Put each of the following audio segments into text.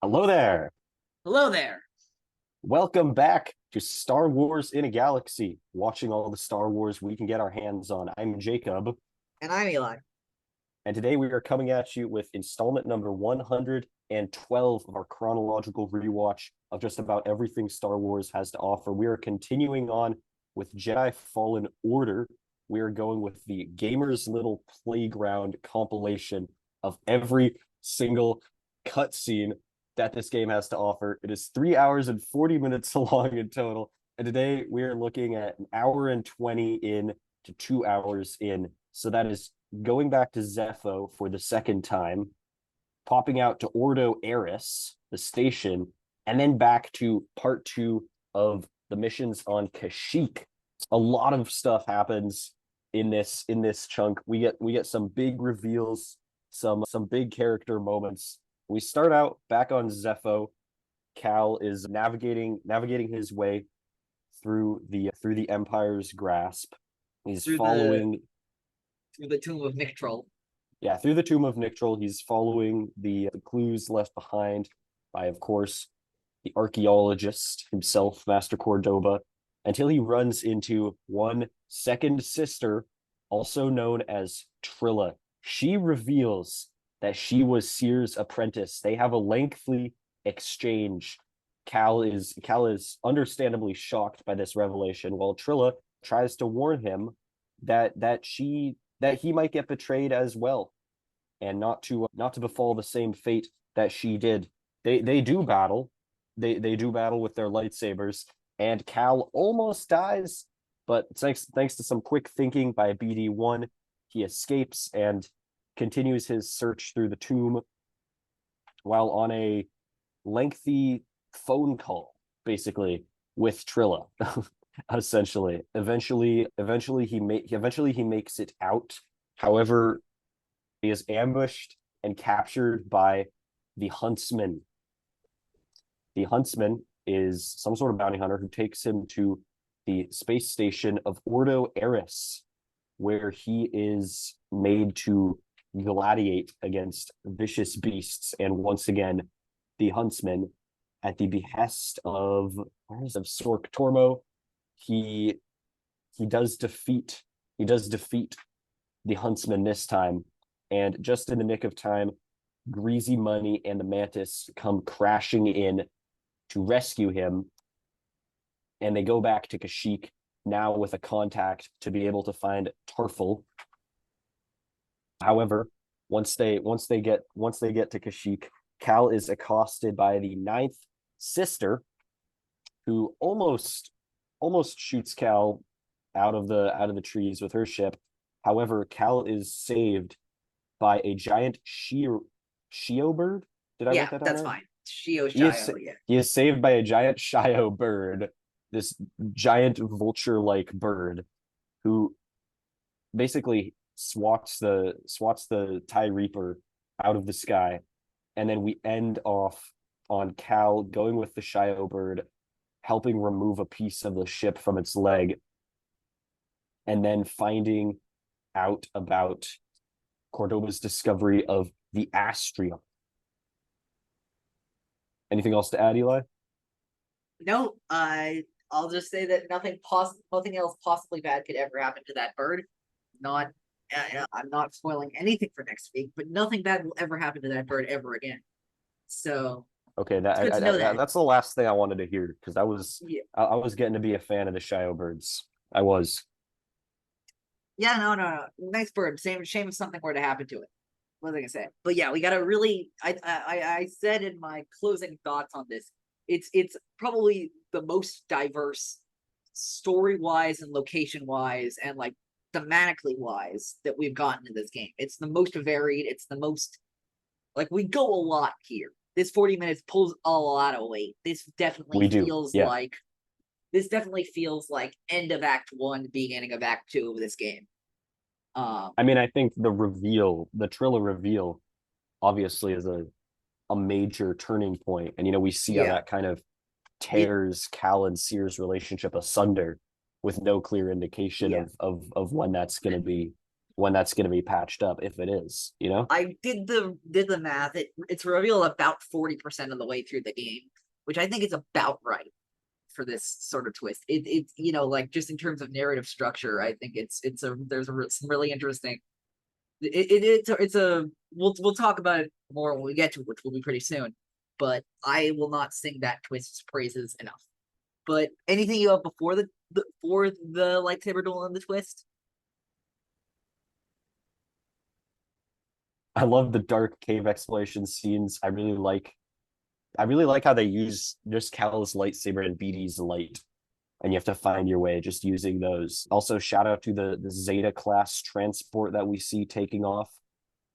Hello there. Hello there. Welcome back to Star Wars in a Galaxy, watching all the Star Wars we can get our hands on. I'm Jacob, And I'm Eli. and today we are coming at you with installment number 112 of our chronological rewatch of just about everything Star Wars has to offer. We are continuing on with Jedi Fallen Order. We are going with the Gamer's Little Playground compilation of every single cutscene that this game has to offer. It is 3 hours and 40 minutes long in total. And today we are looking at an hour and 20 in to 2 hours in. So that is going back to Zepho for the second time, popping out to Ordo Eris, the station, and then back to part two of the missions on Kashyyyk. A lot of stuff happens in this chunk. We get some big reveals, some big character moments. We start out back on Zepho. Cal is navigating his way through the Empire's grasp. He's through the following through the tomb of Nick Troll. Yeah, through the tomb of Nictrol. He's following the clues left behind by, of course, the archaeologist himself, Master Cordoba, until he runs into one second sister, also known as Trilla. She reveals that she was Seer's apprentice. They have a lengthy exchange. Cal is understandably shocked by this revelation, while Trilla tries to warn him that he might get betrayed as well, and not to befall the same fate that she did. They do battle. They do battle with their lightsabers, and Cal almost dies, but thanks to some quick thinking by BD1, he escapes and continues his search through the tomb while on a lengthy phone call, basically, with Trilla. Essentially, eventually he makes it out. However, he is ambushed and captured by the Huntsman. The Huntsman is some sort of bounty hunter who takes him to the space station of Ordo Eris, where he is made to gladiate against vicious beasts. And once again, the Huntsman, at the behest of Sork Tormo, he does defeat the Huntsman this time, and just in the nick of time, Greasy Money and the Mantis come crashing in to rescue him, and they go back to Kashyyyk now with a contact to be able to find Tarfful. However, once they get to Kashyyyk, Cal is accosted by the ninth sister, who almost shoots Cal out of the trees with her ship. However, Cal is saved by a giant Shio bird. Did I Yeah, write that down that's right? fine. Shio He is Shio, yeah. he is saved by a giant Shio bird, this giant vulture-like bird, who basically swats the TIE Reaper out of the sky, and then we end off on Cal going with the Shio bird, helping remove a piece of the ship from its leg, and then finding out about Cordoba's discovery of the Astrium. Anything else to add, Eli? No, I'll just say that nothing else possibly bad could ever happen to that bird. Not, I'm not spoiling anything for next week, but nothing bad will ever happen to that bird ever again. So Okay, it's good to know that. that's the last thing I wanted to hear, because Yeah, I was getting to be a fan of the Shio birds. I was. yeah, no. Nice bird. Shame if something were to happen to it. What was I gonna say? But yeah, we gotta really. I said in my closing thoughts on this, it's probably the most diverse, story wise and location wise and like thematically wise that we've gotten in this game. It's the most varied. It's the most like we go a lot here. This 40 minutes pulls a lot of weight. We do. Yeah. This definitely feels like end of Act 1, beginning of Act 2 of this game. I mean, I think the Trilla reveal, obviously is a major turning point, and we see how Yeah, that kind of it tears Cal and Seer's relationship asunder, with no clear indication yeah. of when that's going to be. when that's going to be patched up, if it is, you know? I did the math. It's revealed about 40% of the way through the game, which I think is about right for this sort of twist. It's like just in terms of narrative structure, I think some really interesting. It's a we'll talk about it more when we get to it, which will be pretty soon. But I will not sing that twist's praises enough. But anything you have before the lightsaber duel and the twist? I love the dark cave exploration scenes. I really like how they use just Cal's lightsaber and BD's light, and you have to find your way just using those. Also, shout out to the Zeta class transport that we see taking off.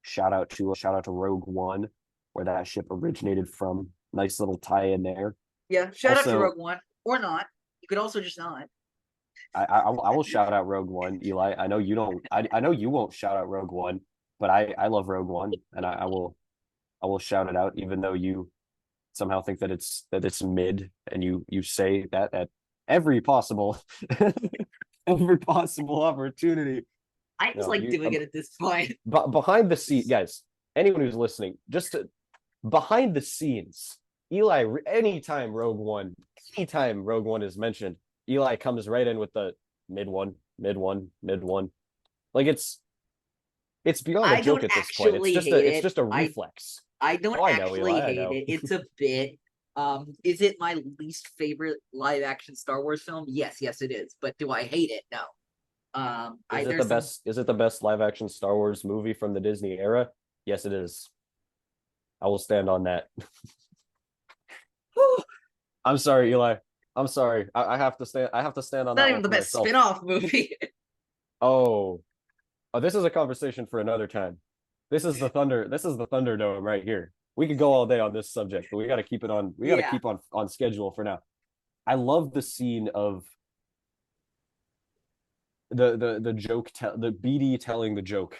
Shout out to Rogue One, where that ship originated from. Nice little tie in there. Yeah, shout out to Rogue One, or not. You could also just not. I will shout out Rogue One, Eli. I know you don't. I know you won't shout out Rogue One, but I love Rogue One, and I will shout it out, even though you somehow think that it's mid, and you say that at every possible every possible opportunity. I just doing it at this point. But behind the scenes, guys, anyone who's listening, behind the scenes, Eli, anytime Rogue One is mentioned, Eli comes right in with the mid one. Like it's beyond a joke at this point. It's just a reflex. I don't actually hate it. It's a bit. Is it my least favorite live action Star Wars film? Yes, it is. But do I hate it? No. Is it the best live action Star Wars movie from the Disney era? Yes, it is. I will stand on that. I'm sorry, Eli. I'm sorry. I have to stand on that. Not even the best spin-off movie. Oh, this is a conversation for another time. This is the Thunderdome right here. We could go all day on this subject, but we got to keep it on. We got to keep on schedule for now. I love the scene of the joke, the BD telling the joke.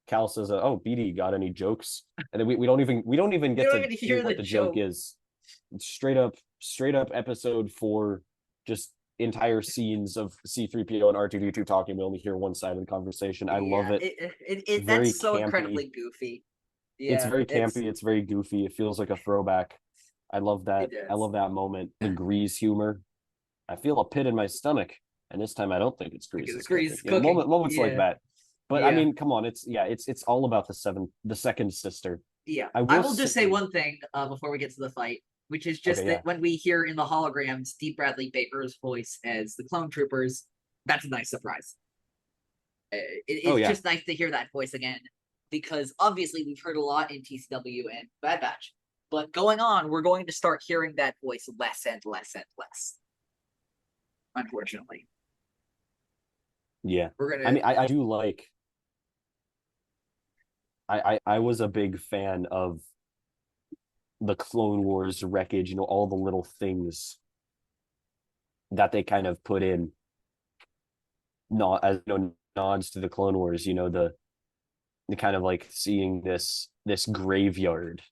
Cal says, "Oh, BD, got any jokes?" And then we don't even get to hear what the joke is. Straight up episode 4, just entire scenes of C-3PO and R2-D2 talking. We only hear one side of the conversation. I love it. That's so incredibly goofy. Yeah, it's very campy. It's very goofy. It feels like a throwback. I love that. I love that moment. The Grease humor. I feel a pit in my stomach, and this time I don't think it's Grease. It's Grease cooking. Moments like that. But I mean, come on. It's all about the second sister. Yeah, I will just say one thing before we get to the fight, which is just that when we hear in the holograms Steve Bradley Baker's voice as the clone troopers, that's a nice surprise. It's just nice to hear that voice again, because obviously we've heard a lot in TCW and Bad Batch, but going on, we're going to start hearing that voice less and less and less. Unfortunately. Yeah. I mean, I do like. I was a big fan of the Clone Wars wreckage, all the little things that they kind of put in, not as nods to the Clone Wars, the kind of like seeing this graveyard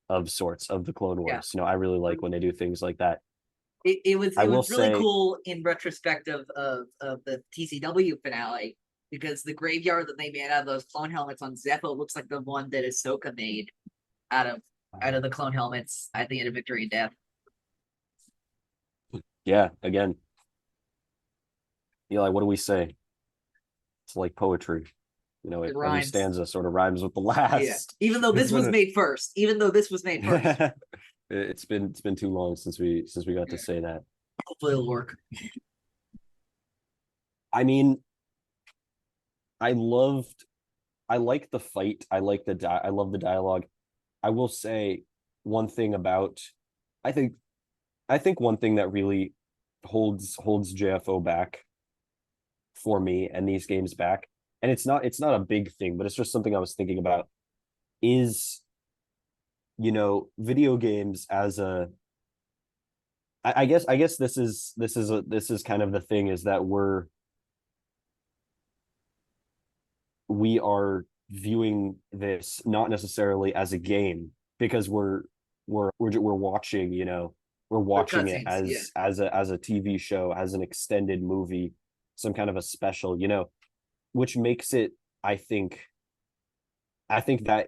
of sorts of the Clone Wars. I really like when they do things like that. It was really cool in retrospect of the TCW finale, because the graveyard that they made out of those clone helmets on Zepho looks like the one that Ahsoka made out of the clone helmets at the end of Victory and Death. Yeah, again, Eli, what do we say? It's like poetry. Every stanza sort of rhymes with the last. Yeah. Even though this was made first. It's been too long since we got to say that. Hopefully it'll work. I mean, I like the fight. I love the dialogue. I will say one thing about, I think one thing that really holds JFO back for me and these games back, and it's not a big thing, but it's just something I was thinking about, is video games as a, I guess this is kind of the thing, is that we are viewing this not necessarily as a game, because we're watching, we're watching it as a TV show, as an extended movie, some kind of a special, which makes it I think that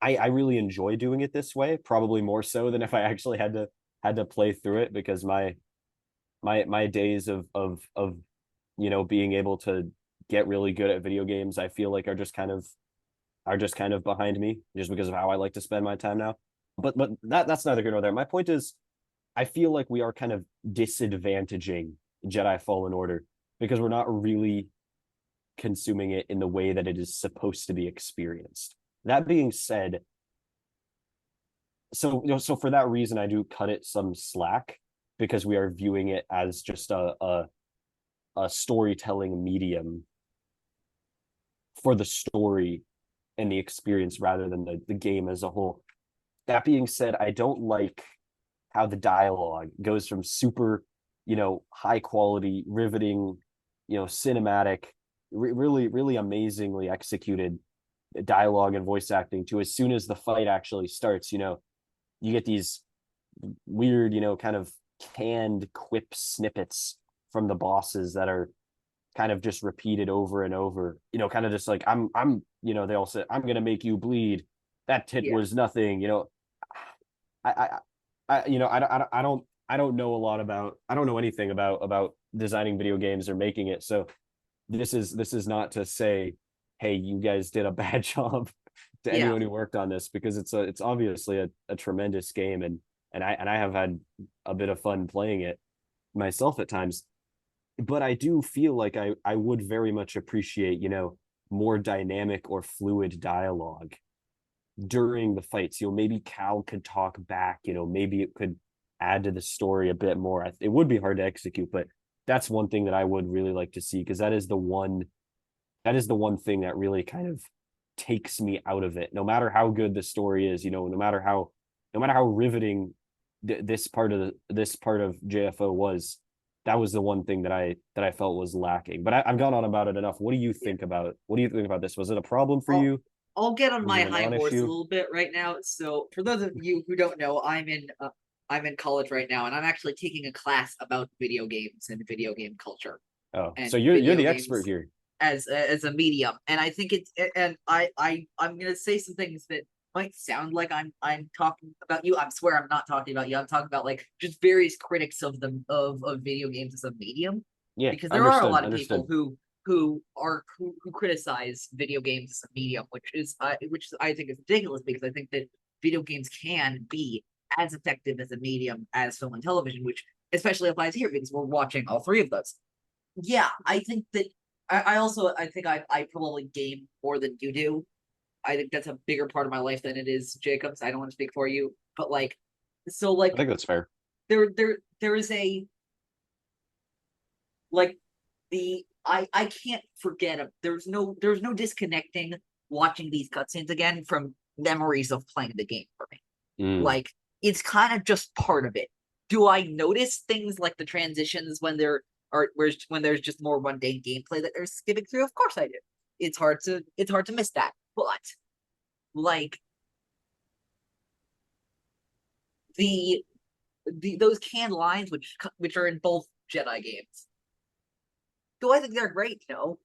I really enjoy doing it this way, probably more so than if I actually had to play through it, because my days of being able to get really good at video games, I feel like are just kind of behind me, just because of how I like to spend my time now. But that's neither here nor there. My point is, I feel like we are kind of disadvantaging Jedi Fallen Order because we're not really consuming it in the way that it is supposed to be experienced. That being said, so for that reason, I do cut it some slack, because we are viewing it as just a storytelling medium for the story and the experience rather than the game as a whole. That being said, I don't like how the dialogue goes from super, high quality, riveting, cinematic, really, really amazingly executed dialogue and voice acting, to as soon as the fight actually starts, you get these weird, kind of canned quip snippets from the bosses that are kind of just repeated over and over, kind of just like, they all say, I'm gonna make you bleed. That tit Yeah. was nothing, I, I don't know a lot about, I don't know anything about designing video games or making it. So this is not to say, hey, you guys did a bad job to Yeah. anyone who worked on this, because it's obviously a tremendous game, and I have had a bit of fun playing it myself at times. But I do feel like I would very much appreciate, more dynamic or fluid dialogue during the fights. Maybe Cal could talk back, maybe it could add to the story a bit more. It would be hard to execute, but that's one thing that I would really like to see, because that is the one thing that really kind of takes me out of it. No matter how good the story is, no matter how riveting this part of JFO was, that was the one thing that I felt was lacking. But I've gone on about it enough. What do you think about this? Was it a problem for I'll, you? I'll get on Was my it a high horse a non-issue? little bit right now. So, for those of you who don't know, I'm in college right now, and I'm actually taking a class about video games and video game culture Oh, so and you're video the expert games here. as a medium. And I think it's and I'm gonna say some things that might sound like I'm talking about you. I swear I'm not talking about you. I'm talking about like just various critics of of video games as a medium, Yeah, because there are a understood, lot of people understood. who criticize video games as a medium, which I think is ridiculous, because I think that video games can be as effective as a medium as film and television, which especially applies here because we're watching all three of those. Yeah, I think that I also I think I probably game more than you do. I think that's a bigger part of my life than it is Jacob's. I don't want to speak for you, but like, so I like think that's fair. there is a like the I can't forget there's no disconnecting watching these cutscenes again from memories of playing the game for me. Mm. Like, it's kind of just part of it. Do I notice things like the transitions when there's just more mundane gameplay that they're skipping through? Of course I do. It's hard to miss that. But like the those canned lines which are in both Jedi games. Do I think they're great? No.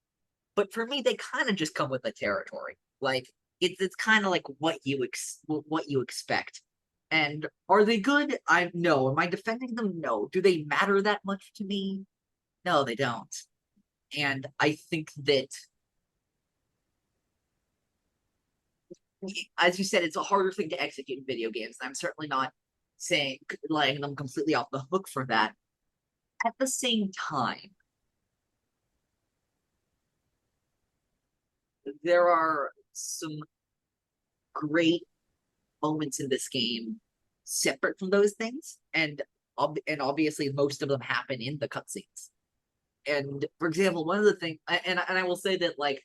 But for me, they kind of just come with the territory. Like, it's kind of like what you expect. And are they good? I no. Am I defending them? No. Do they matter that much to me? No, they don't. And I think that, as you said, it's a harder thing to execute in video games. I'm certainly not saying letting them completely off the hook for that. At the same time, there are some great moments in this game separate from those things, and obviously most of them happen in the cutscenes. And for example, one of the things, and I will say that, like,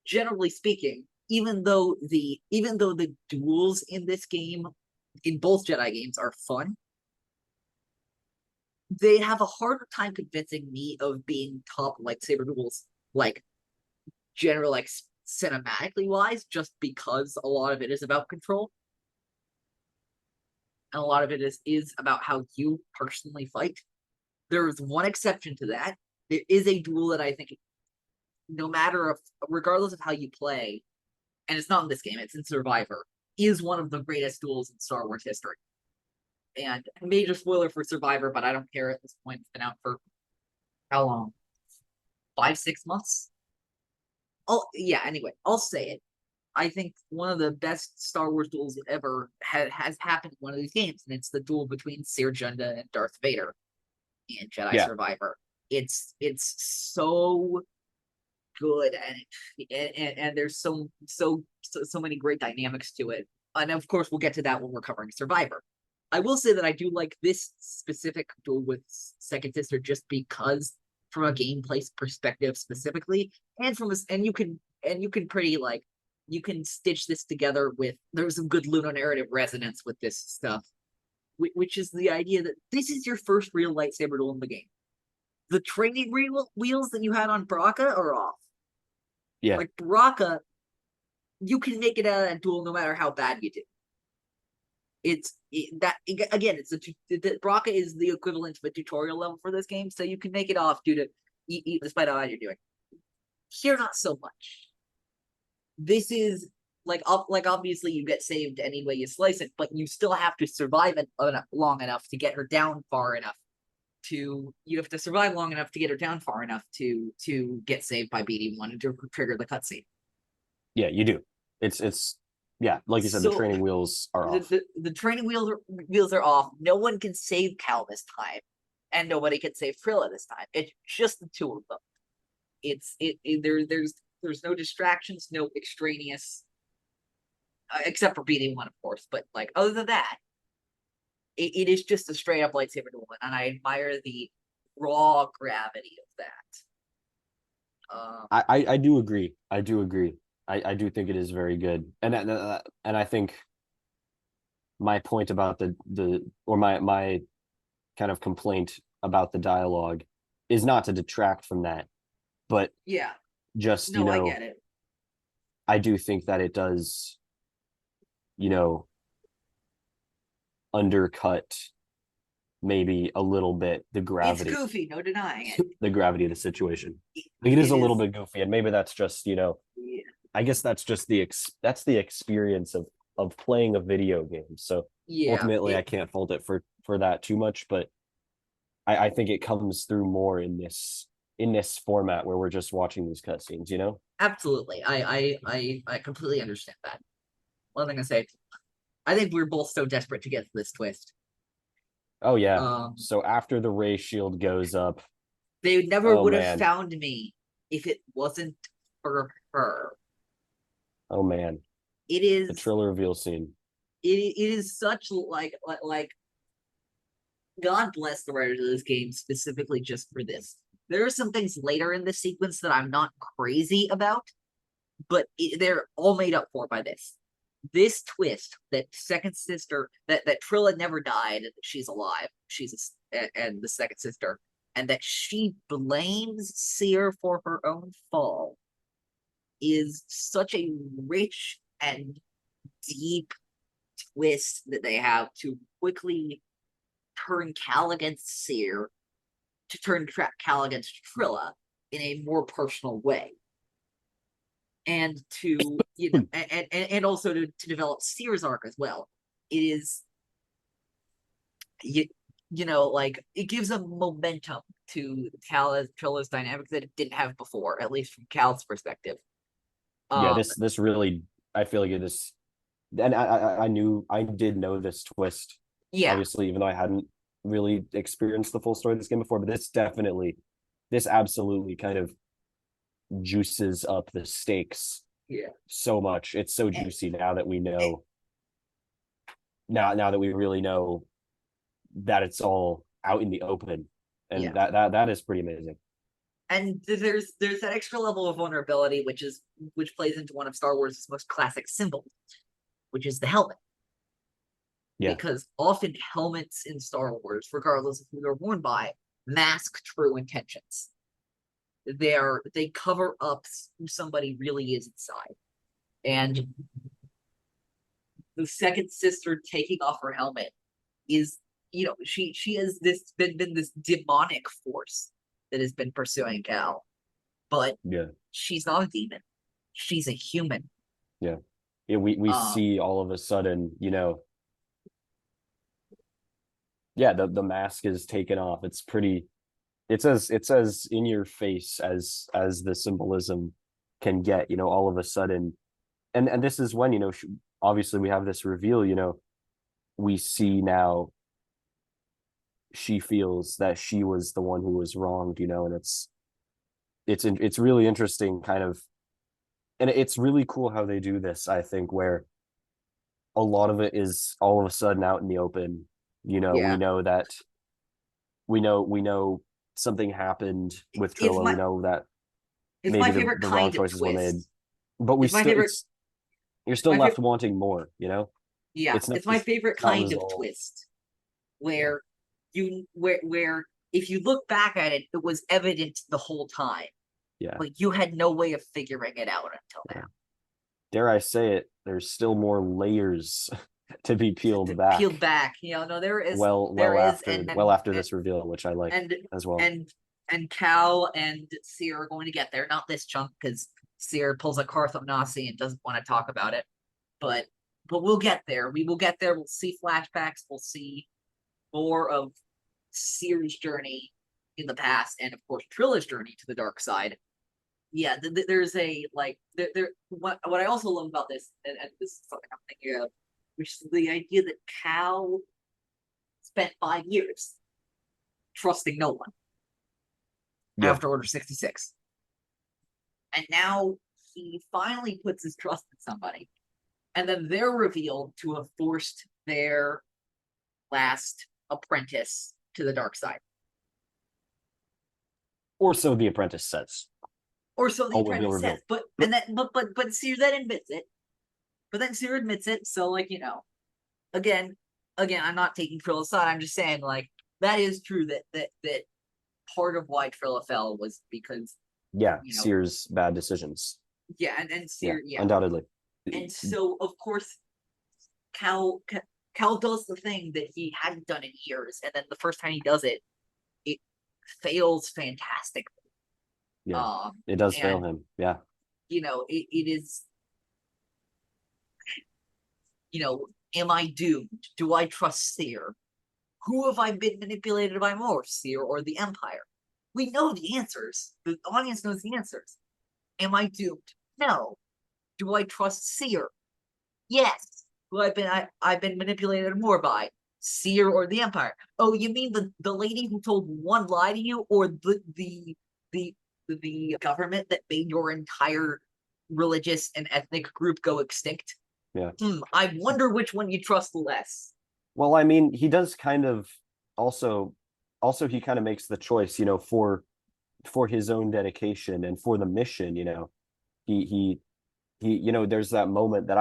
generally speaking, even though the duels in this game, in both Jedi games, are fun, they have a harder time convincing me of being top lightsaber duels, like, general, like, cinematically wise, just because a lot of it is about control, and a lot of it is about how you personally fight. There's one exception to that. There is a duel that I think no matter if, regardless of how you play, and it's not in this game, it's in Survivor, is one of the greatest duels in Star Wars history. And major spoiler for Survivor, but I don't care at this point. It's been out for how long? 5-6 months? Oh yeah, anyway, I'll say it. I think one of the best Star Wars duels that ever has happened in one of these games, and it's the duel between Seer Junda and Darth Vader in Jedi Yeah. Survivor. It's so good, and there's so many great dynamics to it. And of course, we'll get to that when we're covering Survivor. I will say that I do like this specific duel with Second Sister just because, from a gameplay perspective specifically, and you can pretty like you can stitch this together with there's some good ludonarrative resonance with this stuff, which is the idea that this is your first real lightsaber duel in the game. The training wheels that you had on Baraka are off. Yeah. Like Baraka, you can make it out of that duel no matter how bad you do. Baraka is the equivalent of a tutorial level for this game, so you can make it off despite how bad you're doing. Here, not so much. This is like obviously you get saved any way you slice it, but you still have to survive long enough to get her down far enough to get saved by BD1 and to trigger the cutscene. Yeah, you do. It's yeah, like you said, the training wheels are off. The training wheels are off. No one can save Cal this time, and nobody can save Trilla this time. It's just the two of them. There's no distractions, no extraneous, except for BD1, of course. But like other than that, it is just a straight up lightsaber duel, and I admire the raw gravity of that. I do agree. I do think it is very good, and I think my point about my kind of complaint about the dialogue is not to detract from that, but yeah, just I get it. I do think that it does, undercut maybe a little bit the gravity. It's goofy, no denying it. The gravity of the situation. It is a little bit goofy, and maybe that's just I guess that's just the experience of playing a video game. So ultimately, I can't fault it for that too much, but I think it comes through more in this format where we're just watching these cutscenes. Absolutely, I completely understand that. One thing I say, I think we're both so desperate to get this twist. Oh yeah. So after the ray shield goes up, they never would have found me if it wasn't for her. Oh man, it is the Trilla reveal scene. It is such like God bless the writers of this game specifically just for this. There are some things later in the sequence that I'm not crazy about, but they're all made up for by this. This twist that Second Sister, that Trilla never died, and that she's alive, and the Second Sister, and that she blames Seer for her own fall, is such a rich and deep twist that they have to quickly turn Cal against Seer, to turn Cal against Trilla in a more personal way. And to and also to develop Seer's arc as well. It is like it gives a momentum to Trilla's dynamic that it didn't have before, at least from Cal's perspective. Yeah, this really, I feel like it is, and I did know this twist. Yeah, obviously, even though I hadn't really experienced the full story of this game before, but this absolutely kind of juices up the stakes so much. It's so juicy now that we know now that we really know that it's all out in the open, and that is pretty amazing. And there's that extra level of vulnerability which plays into one of Star Wars' most classic symbols, which is the helmet. Yeah, because often helmets in Star Wars, regardless of who they're worn by, mask true intentions. They cover up who somebody really is inside. And the Second Sister taking off her helmet is, she has been this demonic force that has been pursuing Cal. But she's not a demon. She's a human. Yeah. Yeah, we Um, see all of a sudden, yeah, the mask is taken off. It's pretty, it's as in your face as the symbolism can get, all of a sudden. And this is when, obviously we have this reveal, we see now she feels that she was the one who was wronged, and it's really interesting kind of, and it's really cool how they do this, I think, where a lot of it is all of a sudden out in the open. We yeah, know that we know something happened with it's Trilla. We my know that it's my maybe favorite the wrong kind of choices were made, twist. but we It's my still favorite. it's you're It's still my left favorite. wanting more, Yeah, it's not it's my just favorite it's not kind of resolved. twist Yeah, where where if you look back at it, it was evident the whole time, yeah, but you had no way of figuring it out until yeah. now. Dare I say it, there's still more layers to be peeled Peeled back. back, no, well there well is, after well after this reveal, which I like and as well. and and Cal and Seer are going to get there. Not this chunk because Seer pulls a Cartham Nasi and doesn't want to talk about it, but we'll get there. We will get there. We'll see flashbacks. We'll see more of Seer's journey in the past, and of course Trilla's journey to the dark side. Yeah, there's a like what I also love about this, and this is something I'm thinking of, which is the idea that Cal spent 5 years trusting no one Yeah. after Order 66. And now he finally puts his trust in somebody. And then they're revealed to have forced their last apprentice to the dark side. Or so the apprentice says. Or so the All will be apprentice revealed. says. But Seer then admits it. But then Seer admits it. So like, again, I'm not taking Trilla side. I'm just saying, like, that is true that part of why Trilla fell was because Yeah, you know Seer's bad decisions. yeah, and Yeah, Seer, yeah. undoubtedly. And so of course Cal does the thing that he hadn't done in years, and then the first time he does it, it fails fantastically. Yeah, Um, it does fail and him. Yeah. it is, am I doomed? Do I trust Seer? Who have I been manipulated by more, Seer or the Empire? We know the answers. The audience knows the answers. Am I doomed? No. Do I trust Seer? Yes. Who I've been manipulated more by? Seer or the Empire? Oh, you mean the lady who told one lie to you, or the the government that made your entire religious and ethnic group go extinct? Yeah. I wonder which one you trust less. Well, I mean, he does kind of also he kind of makes the choice, for his own dedication and for the mission, he there's that moment that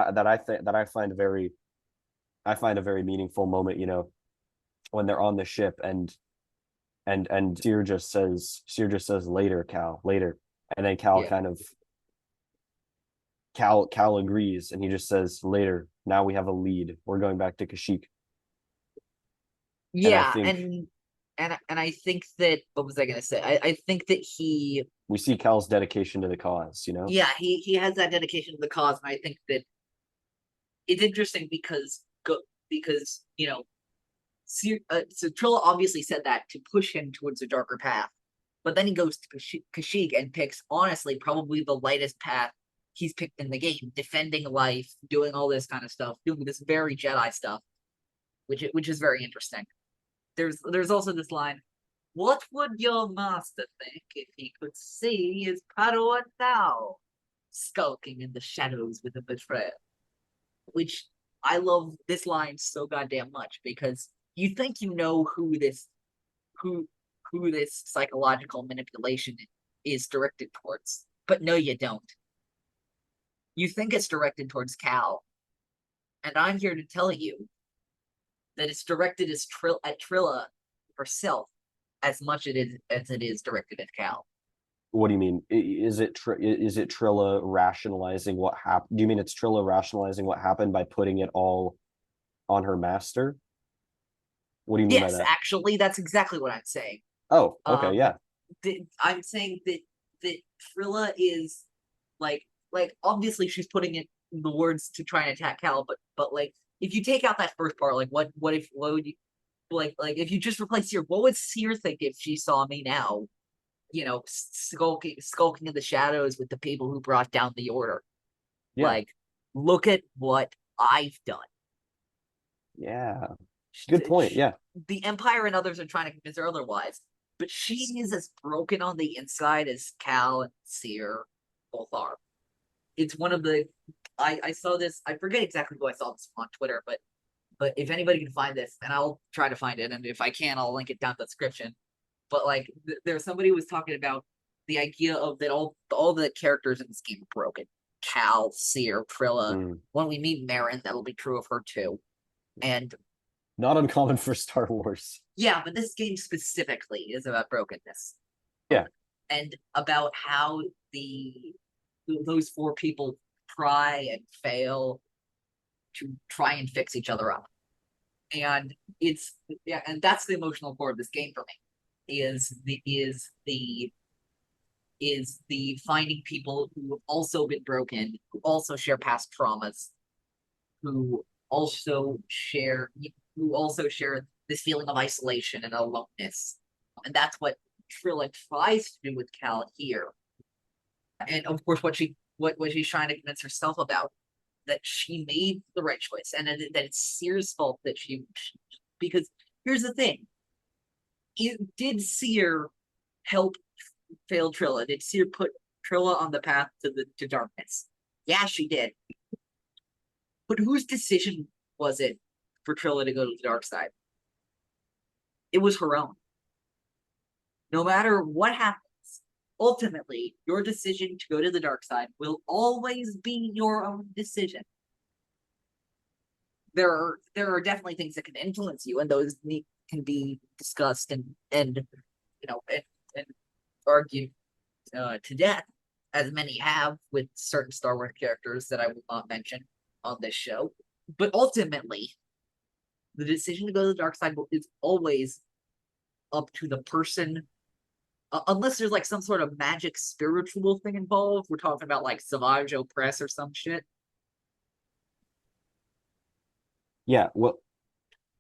I find a very meaningful moment, when they're on the ship, and Seer just says later, Cal, later. And then Yeah. Cal agrees, and he just says later. Now we have a lead. We're going back to Kashyyyk. And I Yeah, think and I think that, what was I gonna say? I think that we see Cal's dedication to the cause, yeah, he has that dedication to the cause, and I think that it's interesting because so Trilla obviously said that to push him towards a darker path, but then he goes to Kashyyyk and picks, honestly, probably the lightest path he's picked in the game, defending life, doing all this kind of stuff, doing this very Jedi stuff, which is very interesting. There's also this line: "What would your master think if he could see his Padawan now, skulking in the shadows with a betrayer?" Which, I love this line so goddamn much, because you think you know who who this psychological manipulation is directed towards, but no, you don't. You think it's directed towards Cal, and I'm here to tell you that it's directed at Trilla herself as much as it is directed at Cal. What do you mean? Is it Trilla rationalizing what happened? Do you mean it's Trilla rationalizing what happened by putting it all on her master? What do you mean by Yes, that? actually, that's exactly what I'm saying. Oh, okay, Um, yeah. I'm saying that Trilla is like obviously she's putting it in the words to try and attack Cal, but like if you take out that first part, like what would you like if you just replace Seer, what would Seer think if she saw me now, skulking in the shadows with the people who brought down the order? Yeah. Like, look at what I've done. Yeah. Good point. Yeah. The Empire and others are trying to convince her otherwise, but she is as broken on the inside as Cal and Seer both are. It's one of the I saw this, I forget exactly who I saw this on Twitter, but if anybody can find this, and I'll try to find it, and if I can, I'll link it down in the description. But like there's somebody who was talking about the idea of that all the characters in this game are broken. Cal, Seer, Trilla. When we meet Marin, that'll be true of her too. And not uncommon for Star Wars. Yeah, but this game specifically is about brokenness. Yeah. And about how those four people try and fail to try and fix each other up. And and that's the emotional core of this game for me. Is the finding people who have also been broken, who also share past traumas, who also share this feeling of isolation and aloneness. And that's what Trilla tries to do with Cal here. And of course what she's trying to convince herself about, that she made the right choice, and that it's Seer's fault that because here's the thing. Did Seer help fail Trilla? Did Seer put Trilla on the path to darkness? Yeah, she did. But whose decision was it for Trilla to go to the dark side? It was her own. No matter what happens, ultimately, your decision to go to the dark side will always be your own decision. There are definitely things that can influence you, and those can be discussed and argued to death, as many have with certain Star Wars characters that I will not mention on this show. But ultimately, the decision to go to the dark side is always up to the person. Unless there's like some sort of magic spiritual thing involved. We're talking about like Savage Opress or some shit. Yeah, well,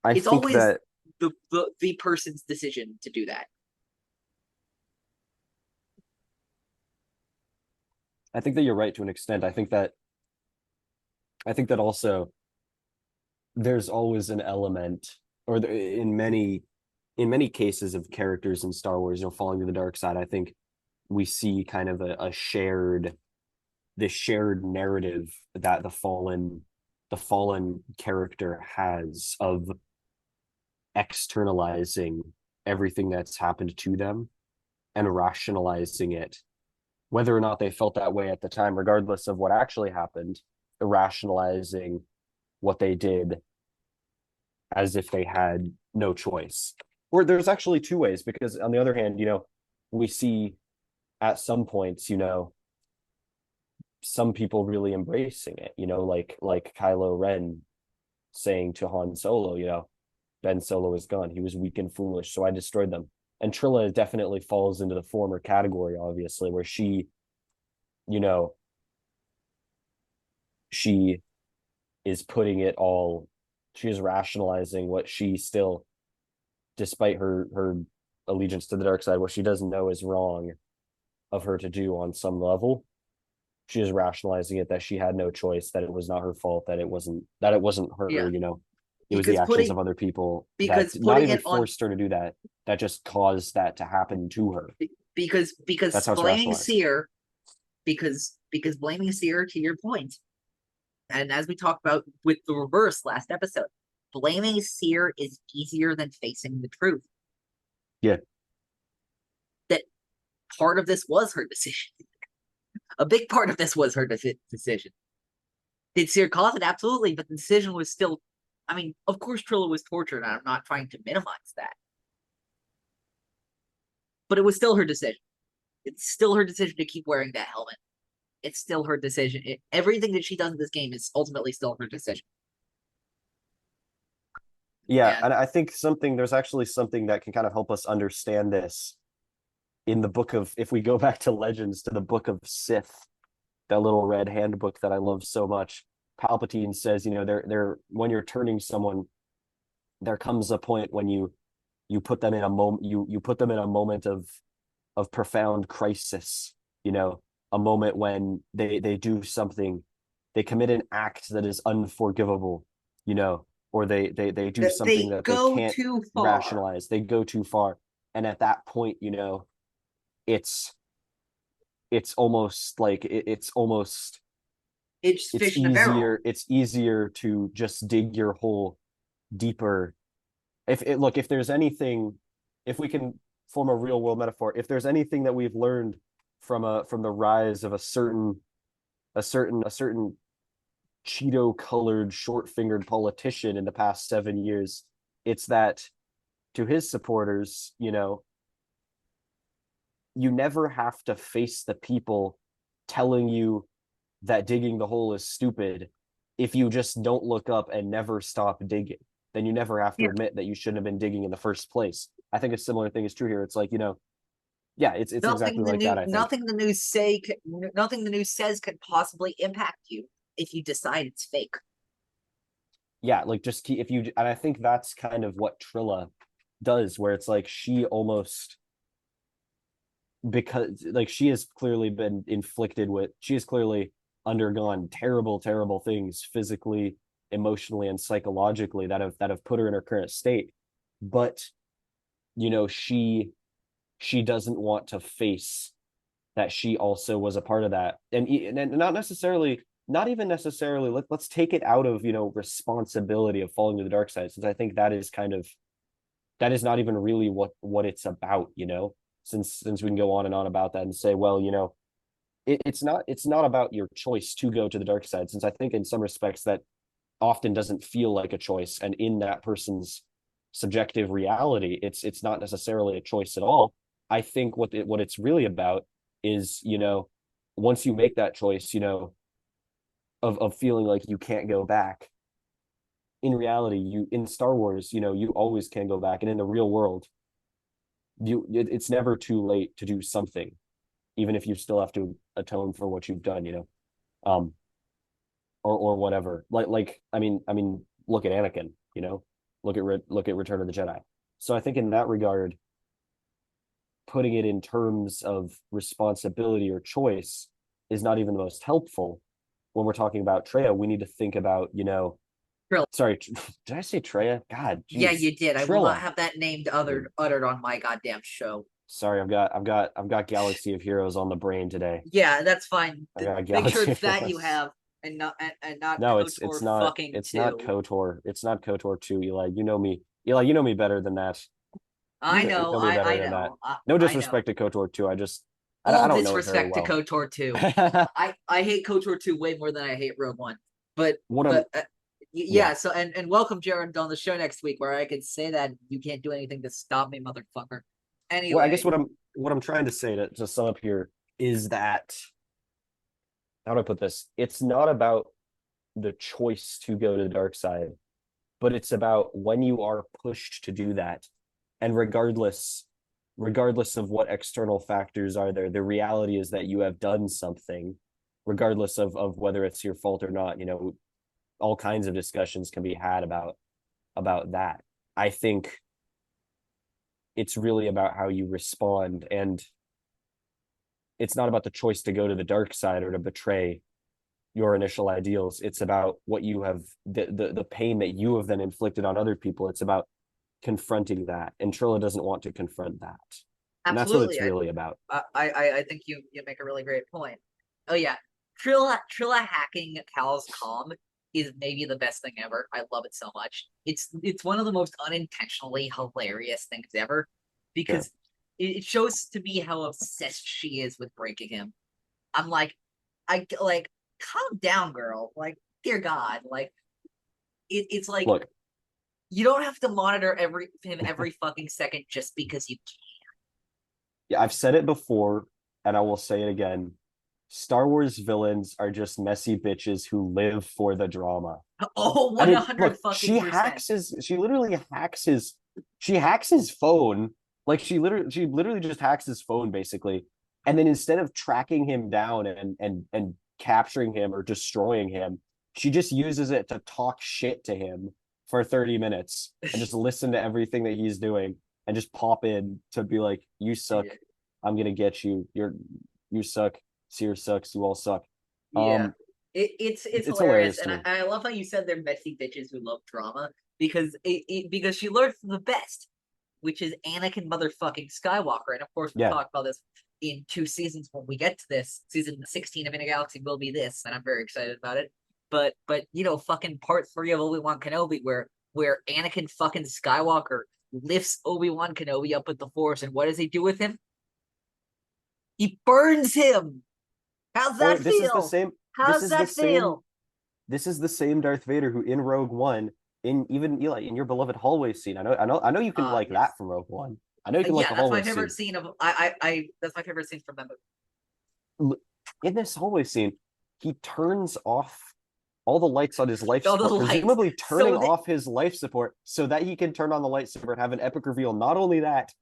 it's think always that the person's decision to do that. I think that you're right to an extent. I think that also there's always an element, or in many cases of characters in Star Wars, falling to the dark side, I think we see kind of a shared narrative that the fallen character has of externalizing everything that's happened to them and rationalizing it, whether or not they felt that way at the time, regardless of what actually happened, rationalizing what they did as if they had no choice. Or there's actually two ways, because on the other hand, we see at some points, some people really embracing it, like Kylo Ren saying to Han Solo, Ben Solo is gone. He was weak and foolish, so I destroyed them. And Trilla definitely falls into the former category, obviously, where she is putting it all, she is rationalizing what she still, despite her allegiance to the dark side, what she doesn't know is wrong of her to do on some level. She is rationalizing it, that she had no choice, that it was not her fault, that it wasn't her, it was the actions of other people that not even forced her to do that just caused that to happen to her. Because that's how blaming Seer, because blaming Seer, to your point, and as we talked about with the reverse last episode, blaming Seer is easier than facing the truth. Yeah. That part of this was her decision. A big part of this was her decision. Did Seer cause it? Absolutely, but the decision was still, of course Trilla was tortured, and I'm not trying to minimize that. But it was still her decision. It's still her decision to keep wearing that helmet. It's still her decision. Everything that she does in this game is ultimately still her decision. Yeah, and I think there's actually something that can kind of help us understand this in the book of, if we go back to Legends, to the book of Sith, that little red handbook that I love so much, Palpatine says, there when you're turning someone, there comes a point when you put them in a moment, you put them in a moment of profound crisis, a moment when they do something, they commit an act that is unforgivable, or they do something They that they go can't too far. rationalize. They go too far. And at that point, it's it's almost like It's fish in a barrel. it's easier to just dig your hole deeper. If there's anything, if we can form a real world metaphor, if there's anything that we've learned from the rise of a certain Cheeto colored short fingered politician in the past 7 years, it's that to his supporters, you never have to face the people telling you that digging the hole is stupid. If you just don't look up and never stop digging, then you never have to Yeah. admit that you shouldn't have been digging in the first place. I think a similar thing is true here. It's like, yeah, it's exactly like that, I think. Nothing the news says could possibly impact you if you decide it's fake. Yeah, like just keep, if you, and I think that's kind of what Trilla does, where it's like she almost, because like she has clearly undergone terrible, terrible things physically, emotionally, and psychologically that have put her in her current state. But she doesn't want to face that she also was a part of that, and not even necessarily, let's take it out of responsibility of falling to the dark side, since I think that is not even really what it's about, since we can go on and on about that and say, well, it's not about your choice to go to the dark side, since I think in some respects that often doesn't feel like a choice, and in that person's subjective reality, it's not necessarily a choice at all. I think what it's really about is, once you make that choice, of feeling like you can't go back, in reality, in Star Wars, you always can go back, and in the real world, it's never too late to do something, even if you still have to atone for what you've done, um, or whatever. I mean, look at Anakin, look at Return of the Jedi. So I think in that regard, putting it in terms of responsibility or choice is not even the most helpful. When we're talking about Trilla, we need to think about, Trilla. Sorry, did I say Trilla? God, Yeah, geez. you did. I will Trilla. not have that named uttered on my goddamn show. Sorry, I've got Galaxy of Heroes on the brain today. Yeah, that's fine. I got Make sure Galaxy it's of that you Heroes. have, and not No, KOTOR fucking it's not 2. KOTOR. It's not KOTOR 2, Eli. You know me. Eli, you know me better than that. I You know, know me better I than that. know, No I know. disrespect to KOTOR 2. I All don't know it very disrespect to well. KOTOR 2. I hate KOTOR 2 way more than I hate Rogue One. But What I'm but Yeah. yeah, so and welcome Jared on the show next week, where I can say that you can't do anything to stop me, motherfucker. Well, I guess Anyway, what I'm trying to say to sum up here is that, how do I put this? It's not about the choice to go to the dark side, but it's about when you are pushed to do that. And regardless of what external factors are there, the reality is that you have done something, regardless of whether it's your fault or not. All kinds of discussions can be had about that. I think it's really about how you respond, and it's not about the choice to go to the dark side or to betray your initial ideals. It's about what you have, the pain that you have then inflicted on other people. It's about confronting that, and Trilla doesn't want to confront that, and that's what absolutely. it's really about. I think you make a really great point. Oh yeah, Trilla hacking Cal's comm is maybe the best thing ever. I love it so much. It's one of the most unintentionally hilarious things ever, Sure. because it shows to me how obsessed she is with breaking him. I'm like, calm down, girl. Like, dear God, like it's like Look, you don't have to monitor him every fucking second just because you yeah, I've said it before, and I will say it again. Star Wars villains are just messy bitches who live for the drama. can. Oh, I mean, 100 look, fucking percent. she hacks his phone Like she literally just hacks his phone basically, and then instead of tracking him down and capturing him or destroying him, she just uses it to talk shit to him for 30 minutes and just listen to everything that he's doing and just pop in to be like, "You suck. Yeah. I'm gonna get you. You suck. Seer sucks. You all suck." Yeah. Um, It's it's hilarious, hilarious to and me. I love how you said they're messy bitches who love drama because because she learned from the best, which is Anakin motherfucking Skywalker, and of course we'll Yeah, talk about this in 2 seasons when we get to this. Season 16 of In a Galaxy will be this, and I'm very excited about it. But you know, fucking part 3 of Obi-Wan Kenobi, where Anakin fucking Skywalker lifts Obi-Wan Kenobi up with the Force, and what does he do with him? He burns him. How's oh, that this is the feel? same. This How's is the that same. feel? This is the same Darth Vader who in Rogue One, in even Eli, in your beloved hallway scene. I know you can like Yes. that from Rogue One. I know you can like Yeah, the that's my hallway favorite scene. scene of I that's my favorite scene from that movie. In this hallway scene, he turns off all the lights on his life All the support, lights. presumably turning So that off his life support so that he can turn on the lightsaber and have an epic reveal. Not only that,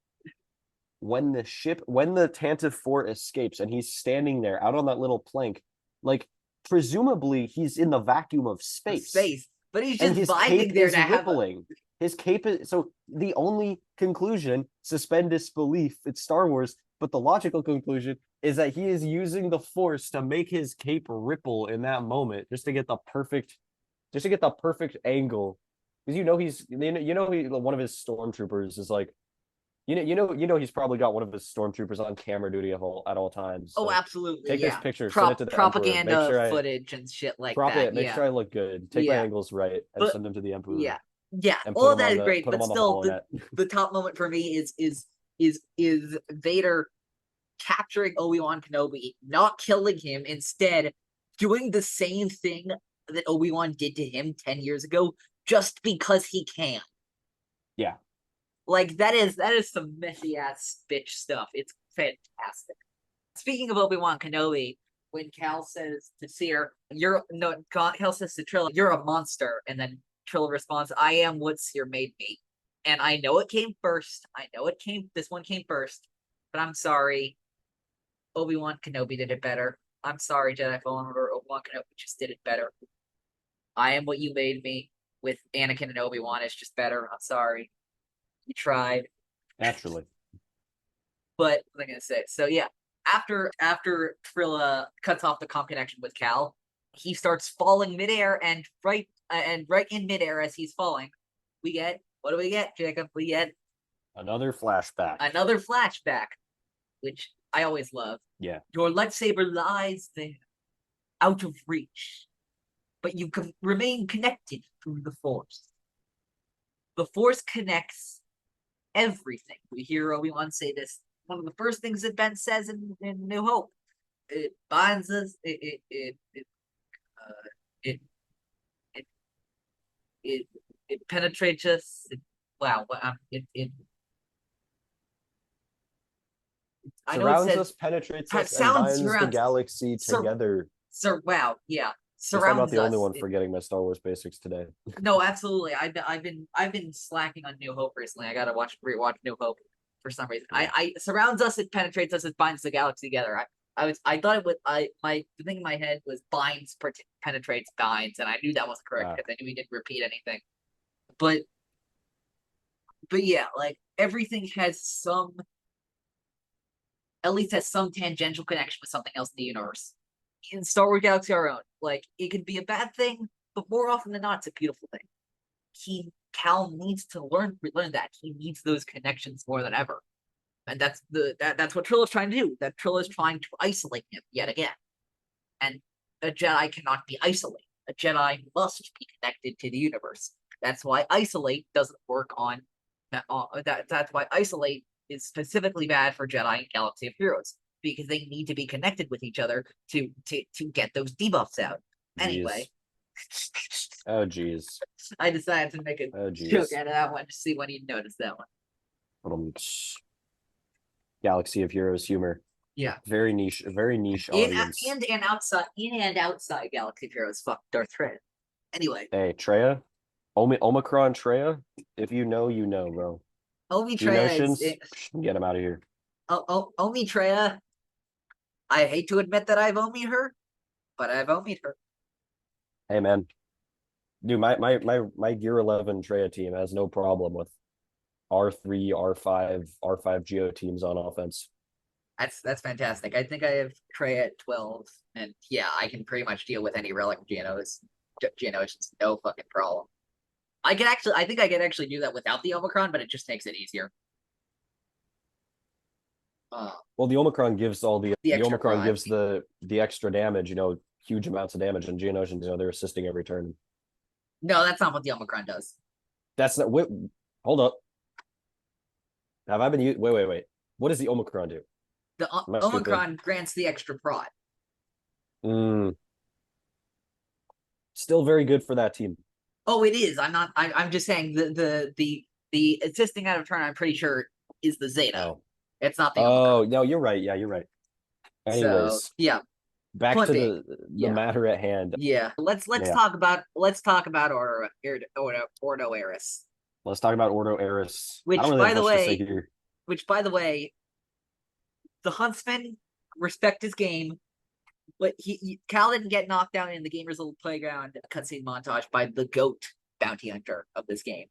when the Tantive 4 escapes and he's standing there out on that little plank, like presumably he's in the vacuum of space space, but he's and just his cape vibing there is to have a rippling. His cape is so the only conclusion, suspend disbelief, it's Star Wars, but the logical conclusion is that he is using the force to make his cape ripple in that moment just to get the perfect angle. Because one of his stormtroopers is like he's probably got one of his stormtroopers on camera duty at all times. oh, So absolutely, take this yeah. picture, send it to the Emperor, make Propaganda sure I footage and shit like crop that. it, make Yeah, sure I look good, take my yeah. angles right, and But send them to the Emperor yeah, yeah, and all of that is great. put him But on the still, holonet. the top moment for me is Vader capturing Obi-Wan Kenobi, not killing him, instead doing the same thing that Obi-Wan did to him 10 years ago, just because he can. Yeah, Like that is some messy ass bitch stuff. It's fantastic. Speaking of Obi-Wan Kenobi, when Cal says to Seer, "You're no," Cal says to Trilla, "You're a monster," and then Trilla responds, "I am what Seer made me." And I know it came first. I know it came. This one came first, but I'm sorry. Obi-Wan Kenobi did it better. I'm sorry, Jedi Fallen Order. Obi-Wan Kenobi just did it better. I am what you made me with Anakin and Obi-Wan. It's just better. I'm sorry. You tried. naturally. But what am I gonna say? So yeah, after Trilla cuts off the comp connection with Cal, he starts falling midair, and right in midair as he's falling, we get what do we get, Jacob? We get Another flashback. another flashback, which I always love. Yeah, Your lightsaber lies there, out of reach, but you can remain connected through the Force. The Force connects everything. We hear Obi-Wan say this. One of the first things that Ben says in New Hope. It binds us. It it it it penetrates us. Wow. I know it surrounds says us, penetrates us, and sounds binds the surrounds. galaxy So together. wow. Yeah. Guess I'm not Surrounds the only us. one forgetting my Star Wars basics today. No, absolutely. I've been slacking on New Hope recently. I gotta rewatch New Hope for some reason. Yeah. I surrounds us, it penetrates us, it binds the galaxy together. I thought it would the thing in my head was binds penetrates binds, and I knew that wasn't correct because I knew he didn't repeat anything. But yeah, like everything has some at least has some tangential connection with something else in the universe. In Star Wars Galaxy Our Own, like it could be a bad thing, but more often than not, it's a beautiful thing. Cal needs to learn that he needs those connections more than ever, and that's what Trilla's trying to do. That Trilla's trying to isolate him yet again, and a Jedi cannot be isolated. A Jedi must be connected to the universe. That's why isolate doesn't work on that. That's why isolate is specifically bad for Jedi in Galaxy of Heroes because they need to be connected with each other to get those debuffs out. Anyway. Oh geez. I decided to make a joke out of that one to see when you'd notice that one. Galaxy of Heroes humor. Yeah. Very niche audience. And outside Galaxy of Heroes, fuck Darth Vader. Anyway. Hey, Trilla. Omicron Trilla. If you know, you know, bro. Omi Trilla Genotions, get him out of here. Omi Trilla. I hate to admit that I've Omi'd her, but I've Omi'd her. Hey man, dude, my Gear 11 Treya team has no problem with R3, R5 Geo teams on offense. That's fantastic. I think I have Trey at 12, and yeah, I can pretty much deal with any relic Geonos. Geonos, no fucking problem. I think I can actually do that without the Omicron, but it just makes it easier. Well, the Omicron gives the Omicron prod. gives the extra damage, huge amounts of damage, and Geonosians, they're assisting every turn. No, that's not what the Omicron does. That's not. Wait, hold up. Have I been used? Wait. What does the Omicron do? The Omicron grants the extra prod. Still very good for that team. Oh, it is. I'm just saying the assisting out of turn. I'm pretty sure is the Zeta. Oh. It's not the. Oh Omicron. no, you're right. Yeah, you're right. Anyways, so, yeah. Back to the matter at hand. Yeah, let's talk about Ordo Eris. Let's talk about Ordo Eris. Which, I don't really by have the much to say way, here. the Huntsman respect his game, but Cal didn't get knocked down in the Gamers Little Playground cutscene montage by the GOAT bounty hunter of this game.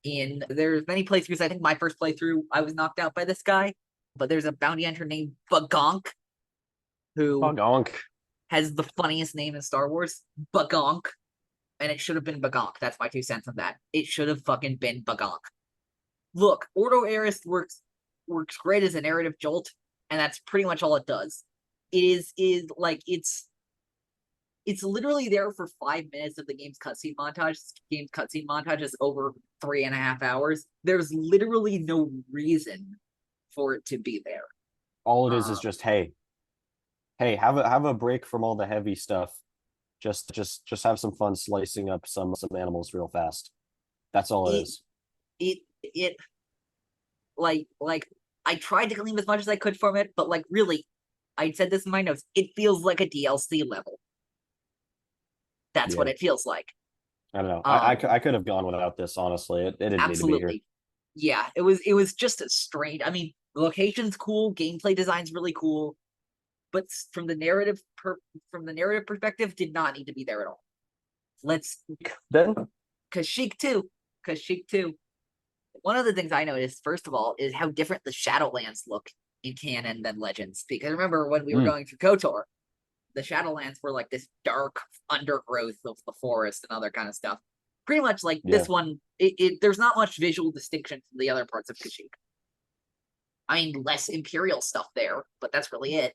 There's many playthroughs. I think my first playthrough, I was knocked out by this guy, but there's a bounty hunter named Bagonk, who has the funniest name in Star Wars, Bagonk, and it should have been Bagonk. That's my 2 cents on that. It should have fucking been Bagonk. Look, Ordo Eris works great as a narrative jolt, and that's pretty much all it does. It's literally there for 5 minutes of the game's cutscene montage. This game's cutscene montage is over 3.5 hours. There's literally no reason for it to be there. All it is just hey, have a break from all the heavy stuff. Just have some fun slicing up some animals real fast. That's all it is. It I tried to clean as much as I could from it, but really, I said this in my notes. It feels like a DLC level. That's what it feels like. I don't know. I could have gone without this, honestly. It didn't absolutely. need to be here. Yeah, it was just a strange. I mean, the location's cool, gameplay design's really cool, but from the narrative perspective, did not need to be there at all. Kashyyyk too. One of the things I noticed, first of all, is how different the Shadowlands look in canon than Legends. Because remember when we were going through KOTOR, the Shadowlands were like this dark undergrowth of the forest and other kind of stuff. Pretty much like this one, there's not much visual distinction from the other parts of Kashyyyk. I mean, less Imperial stuff there, but that's really it.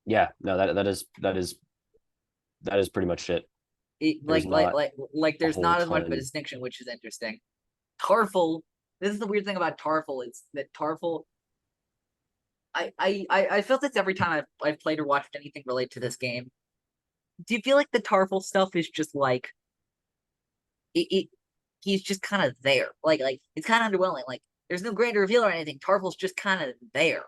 Yeah, no, that is pretty much it. There's not as much of a distinction, which is interesting. Tarfful. This is the weird thing about Tarfful. It's that Tarfful. I felt this every time I've played or watched anything related to this game. Do you feel like the Tarfful stuff is just like he's just kind of there? Like it's kind of underwhelming. Like there's no grand reveal or anything. Tarfful's just kind of there.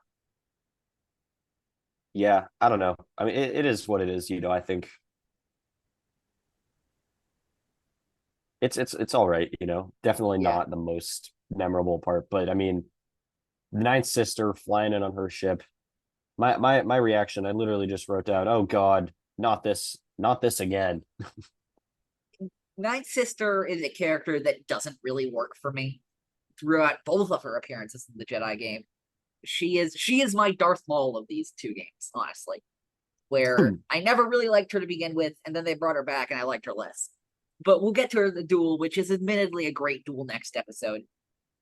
Yeah, I don't know. I mean, it is what it is. I think it's all right. Definitely not the most memorable part, but I mean, the Ninth Sister flying in on her ship. My reaction, I literally just wrote down, "Oh God, not this again." Ninth Sister is a character that doesn't really work for me throughout both of her appearances in the Jedi game. She is my Darth Maul of these 2 games, honestly. Where I never really liked her to begin with, and then they brought her back, and I liked her less. But we'll get to her in the duel, which is admittedly a great duel next episode.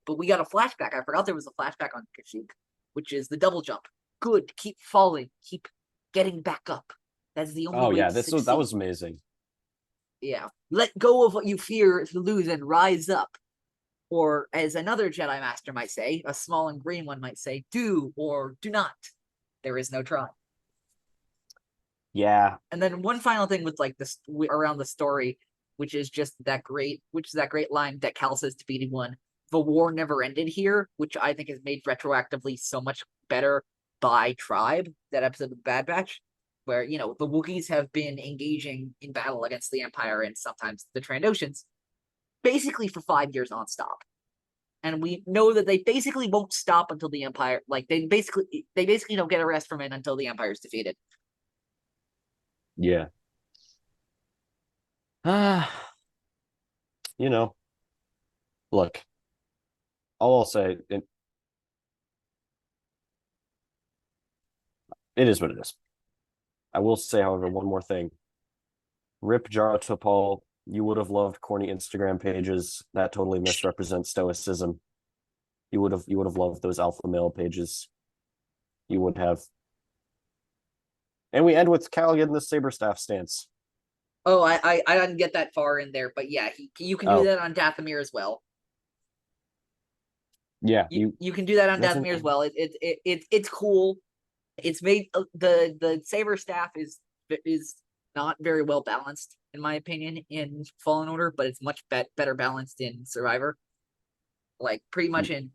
But we got a flashback. I forgot there was a flashback on Kashyyyk, which is the double jump. Good. Keep falling. Keep getting back up. That's the only way to succeed. That was amazing. Yeah. Let go of what you fear to lose and rise up. Or, as another Jedi Master might say, a small and green one might say, do or do not. There is no try. Yeah. And then one final thing with this around the story, which is that great line that Cal says to BD1, the war never ended here, which I think is made retroactively so much better by Tribe, that episode of Bad Batch. where, you know, the Wookiees have been engaging in battle against the Empire and sometimes the Trandoshans basically for 5 years nonstop. And we know that they basically won't stop until the Empire, like, they basically don't get a rest from it until the Empire is defeated. Yeah. You know, look, all I'll say, it is what it is. I will say, however, one more thing. Rip Jara Topal, you would have loved corny Instagram pages that totally misrepresent stoicism. You would have loved those alpha male pages. You would have. And we end with Cal getting the saber staff stance. Oh, I didn't get that far in there, but yeah, you can do that on Dathomir as well. Yeah, you can do that on Dathomir as well. It's cool. It's made the saber staff is not very well balanced in my opinion in Fallen Order, but it's much better balanced in Survivor. Like pretty much in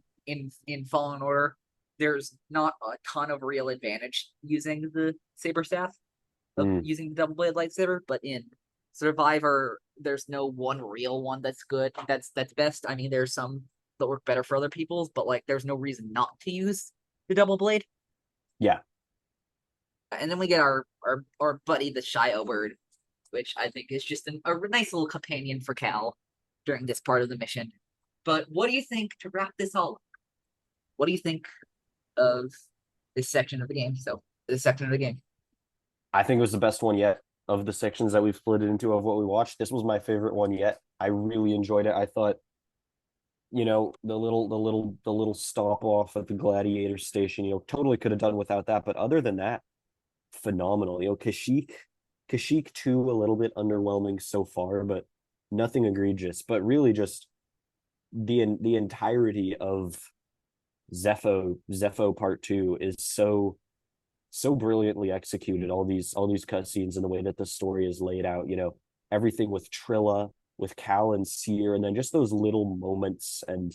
Fallen Order, there's not a ton of real advantage using the saber staff of using the double blade lightsaber, but in Survivor, there's no one real one that's good. That's best. I mean, there's some that work better for other people's, but like there's no reason not to use the double blade. Yeah. And then we get our buddy the Shio bird, which I think is just a nice little companion for Cal during this part of the mission. But what do you think, to wrap this all up, what do you think of this section of the game? So this section of the game, I think it was the best one yet of the sections that we've split it into of what we watched. This was my favorite one yet. I really enjoyed it. I thought, you know, the little stop off at the gladiator station, you know, totally could have done without that. But other than that, phenomenal. You know, Kashyyyk too, a little bit underwhelming so far, but nothing egregious. But really, just the entirety of Zepho Part 2 is so brilliantly executed. All these cutscenes and the way that the story is laid out. You know, everything with Trilla, with Cal and Seer, and then just those little moments and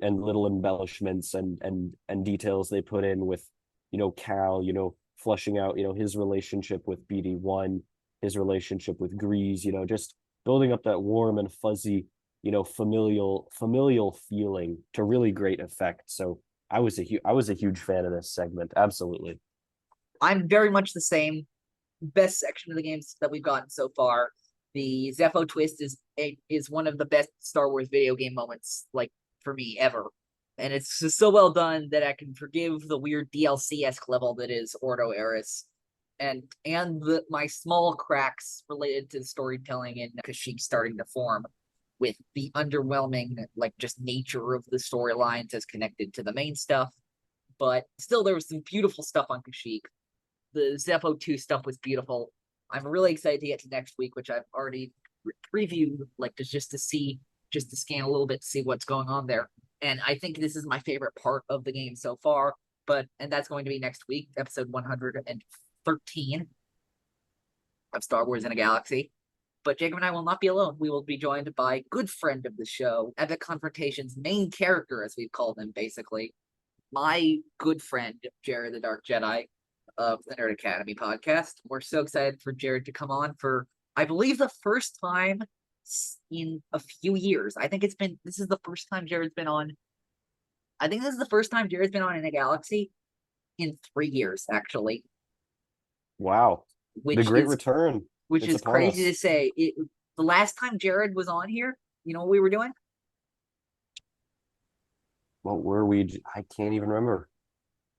little embellishments and details they put in with, you know, Cal, you know, fleshing out, you know, his relationship with BD1, his relationship with Grease, you know, just building up that warm and fuzzy, you know, familial feeling to really great effect. So I was a huge fan of this segment. Absolutely. I'm very much the same. Best section of the games that we've gotten so far. The Zepho twist is one of the best Star Wars video game moments, like, for me ever. And it's just so well done that I can forgive the weird DLC-esque level that is Ordo Eris, and my small cracks related to the storytelling in Kashyyyk starting to form with the underwhelming, like, just nature of the storylines as connected to the main stuff. But still, there was some beautiful stuff on Kashyyyk. The Zepho 2 stuff was beautiful. I'm really excited to get to next week, which I've already previewed, like, just to scan a little bit to see what's going on there. And I think this is my favorite part of the game so far. And that's going to be next week, episode 113 of Star Wars in a Galaxy. But Jacob and I will not be alone. We will be joined by good friend of the show, Epic Confrontation's main character, as we've called him, basically. My good friend, Jared the Dark Jedi of the Nerd Academy podcast. We're so excited for Jared to come on for, I believe, the first time in a few years. I think this is the first time Jared's been on. I think this is the first time Jared's been on in a Galaxy in 3 years, actually. Wow. The great return. Which is crazy to say. The last time Jared was on here, you know what we were doing? What were we? I can't even remember.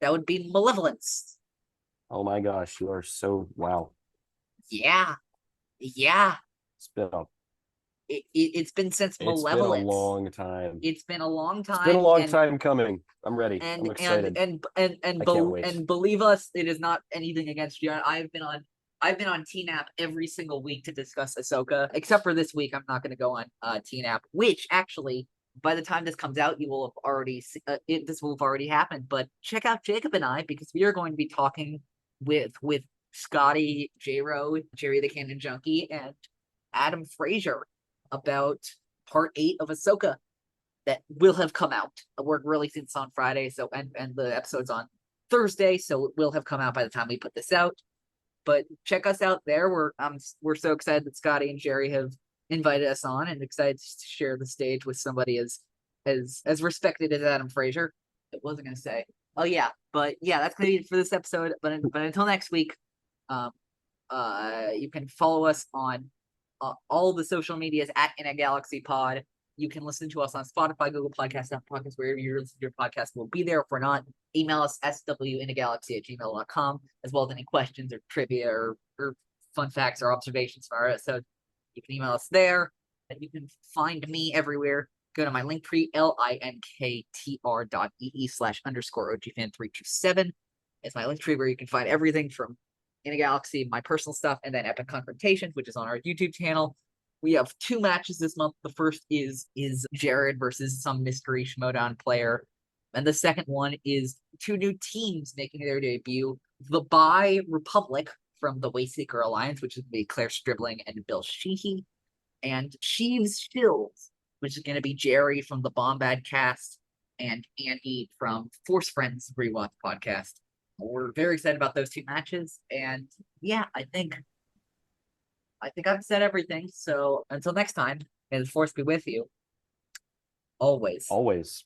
That would be Malevolence. Oh my gosh, you are so wow. Yeah. It's been since Malevolence. It's been a long time. It's been a long time. It's been a long time coming. I'm ready. I'm excited. And believe us, it is not anything against you. I've been on TNAP every single week to discuss Ahsoka, except for this week. I'm not going to go on TNAP, which actually, by the time this comes out, you will have already this will have already happened. But check out Jacob and I, because we are going to be talking with Scotty, J-Ro, Jerry the Canon Junkie, and Adam Frazier about part 8 of Ahsoka that will have come out. We're releasing this on Friday, so and the episode's on Thursday, so it will have come out by the time we put this out. But check us out there. We're so excited that Scotty and Jerry have invited us on, and excited to share the stage with somebody as respected as Adam Frazier. I wasn't gonna say. Oh yeah, but yeah, that's gonna be it for this episode. But until next week, you can follow us on all the social medias at In a Galaxy Pod. You can listen to us on Spotify, Google Podcasts, Apple Podcasts, wherever you're listening to your podcast. We'll be there. If we're not, email us swinagalaxy@gmail.com, as well as any questions or trivia or fun facts or observations from our episode. You can email us there. And you can find me everywhere. Go to my link tree, linktr.ee/_OGFan327. It's my link tree where you can find everything from In a Galaxy, my personal stuff, and then Epic Confrontations, which is on our YouTube channel. We have 2 matches this month. The first is Jared versus some mystery Schmodown player. And the second one is 2 new teams making their debut. The Bi Republic from the Wayseeker Alliance, which is going to be Claire Stribling and Bill Sheehy. And Sheaves Shields, which is going to be Jerry from the Bombad cast and Andy from Force Friends Rewatch podcast. We're very excited about those 2 matches. And yeah, I think I've said everything. So until next time, may the Force be with you. Always. Always.